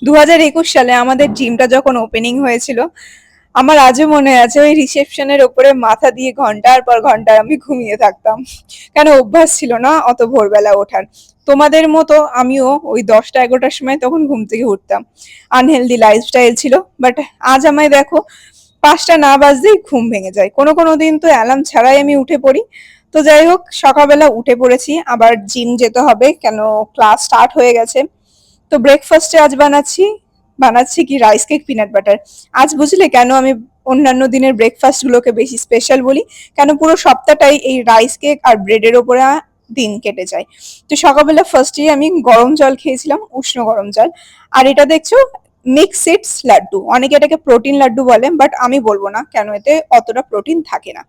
2021 সালে আমাদের জিমটা যখন ওপেনিং হয়েছিল, আমার আজও মনে আছে ওই রিসেপশনের ওপরে মাথা দিয়ে ঘন্টার পর ঘন্টা আমি ঘুমিয়ে থাকতাম। কেন, অভ্যাস ছিল না অত ভোরবেলা ওঠার। তোমাদের মতো আমিও ওই 10টা 11টার সময় তখন ঘুম থেকে উঠতাম। আনহেলদি লাইফস্টাইল ছিল। বাট আজ আমায় দেখো, 5টা না বাজতেই ঘুম ভেঙে যায়। কোনো কোনো দিন তো অ্যালার্ম ছাড়াই আমি উঠে পড়ি। তো যাই হোক, সকালবেলা উঠে পড়েছি, আবার জিম যেতে হবে, কেন ক্লাস স্টার্ট হয়ে গেছে। তো ব্রেকফাস্টে আজ বানাচ্ছি কি রাইস কেক পিনাট বাটার। আজ বুঝলে কেন আমি অন্যান্য দিনের ব্রেকফাস্ট গুলোকে বেশি স্পেশাল বলি? কেন, পুরো সপ্তাহটাই এই রাইস কেক আর ব্রেডের ওপরে দিন কেটে যায়। তো সকালবেলা ফার্স্টেই আমি গরম জল খেয়েছিলাম, উষ্ণ গরম জল। আর এটা দেখছো, মিক্স সিডস লাড্ডু। অনেকে এটাকে প্রোটিন লাড্ডু বলে, বাট আমি বলবো না, কেন এতে অতটা প্রোটিন থাকে না।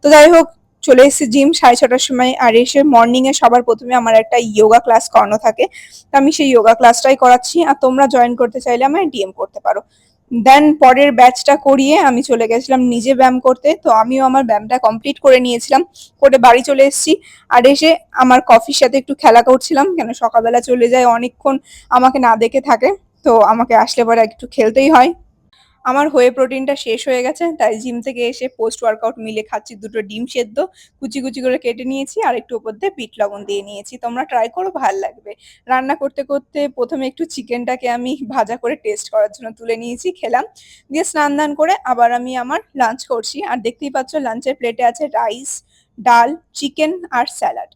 তো যাই হোক, চলে এসেছি জিম 6:30টার সময়। আর এসে মর্নিং এ সবার প্রথমে আমার একটা যোগা ক্লাস করানো থাকে। তো আমি সেই যোগা ক্লাসটাই করাচ্ছি, আর তোমরা জয়েন করতে চাইলে আমায় ডিএম করতে পারো। দেন পরের ব্যাচটা করিয়ে আমি চলে গেছিলাম নিজে ব্যায়াম করতে। তো আমিও আমার ব্যায়ামটা কমপ্লিট করে নিয়েছিলাম, করে বাড়ি চলে এসেছি। আর এসে আমার কফির সাথে একটু খেলা করছিলাম, কেন সকালবেলা চলে যায়, অনেকক্ষণ আমাকে না দেখে থাকে। তো আমাকে আসলে পরে একটু খেলতেই হয়। আমার হয়ে প্রোটিনটা শেষ হয়ে গেছে, তাই জিম থেকে এসে পোস্ট ওয়ার্কআউট মিলে খাচ্ছি দুটো ডিম সেদ্ধ, কুচি কুচি করে কেটে নিয়েছি, আর একটু উপর দিয়ে বিট লবণ দিয়ে নিয়েছি। তোমরা ট্রাই করো, ভাল লাগবে। রান্না করতে করতে প্রথমে একটু চিকেনটাকে আমি ভাজা করে টেস্ট করার জন্য তুলে নিয়েছি, খেলাম। দিয়ে স্নান দান করে আবার আমি আমার লাঞ্চ করছি। আর দেখতেই পাচ্ছ লাঞ্চের প্লেটে আছে রাইস, ডাল, চিকেন আর স্যালাড।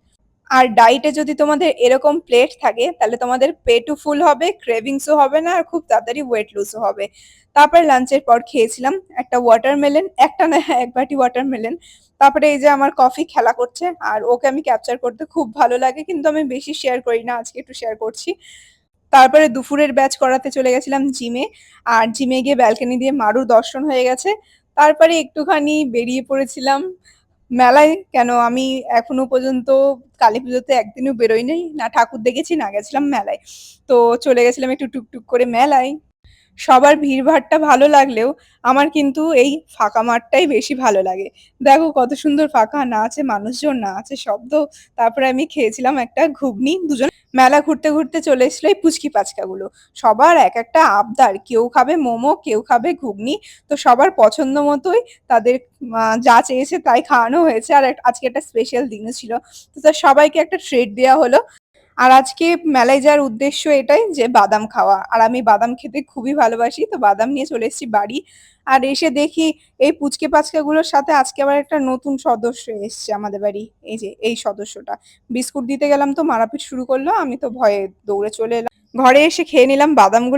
আর ডায়েটে যদি তোমাদের এরকম প্লেট থাকে, তাহলে তোমাদের পেটও ফুল হবে, ক্রেভিংসও হবে না, আর খুব তাড়াতাড়ি ওয়েট লুজও হবে। তারপরে লাঞ্চের পর খেয়েছিলাম একটা ওয়াটারমেলন, একটা না, এক বাটি ওয়াটারমেলন। তারপরে এই যে আমার কফি খেলা করছে, আর ওকে আমি ক্যাপচার করতে খুব ভালো লাগে, কিন্তু আমি বেশি শেয়ার করি না, আজকে একটু শেয়ার করছি। তারপরে দুপুরের ব্যাচ করাতে চলে গেছিলাম জিমে। আর জিমে গিয়ে ব্যালকনি দিয়ে মারুর দর্শন হয়ে গেছে। তারপরে একটুখানি বেরিয়ে পড়েছিলাম মেলায়। কেন, আমি এখনো পর্যন্ত কালী পুজোতে একদিনও বেরোই নাই, না ঠাকুর দেখেছি না গেছিলাম মেলায়। তো চলে গেছিলাম একটু টুকটুক করে মেলায়। সবার ভিড়ভাট্টা ভালো লাগলেও আমার কিন্তু এই ফাঁকা মাঠটাই বেশি ভালো লাগে। দেখো কত সুন্দর ফাঁকা, না আছে মানুষজন, না আছে শব্দ। তারপরে আমি খেয়েছিলাম একটা ঘুগনি, দুজন। মেলা ঘুরতে ঘুরতে চলে এসেছিল এই পুচকি পাচকাগুলো। সবার এক একটা আবদার, কেউ খাবে মোমো, কেউ খাবে ঘুগনি। তো সবার পছন্দ মতোই তাদের যা চেয়েছে তাই খাওয়ানো হয়েছে। আর আজকে একটা স্পেশাল দিনও ছিল। তো তার সবাইকে একটা ট্রিট দেওয়া হলো। আর আজকে মেলায় যাওয়ার উদ্দেশ্য এটাই যে বাদাম খাওয়া, আর আমি বাদাম খেতে খুবই ভালোবাসি, তো বাদাম নিয়ে চলে এসেছি বাড়ি। আর এসে দেখি এই পুচকে পাচকাগুলোর সাথে আজকে আবার একটা নতুন সদস্য এসছে আমাদের বাড়ি। এই যে এই সদস্যটা, বিস্কুট দিতে গেলাম তো মারাপিট শুরু করলো, আমি তো ভয়ে দৌড়ে চলে এলাম ঘরে। এসে খেয়ে নিলাম বাদামগুলো।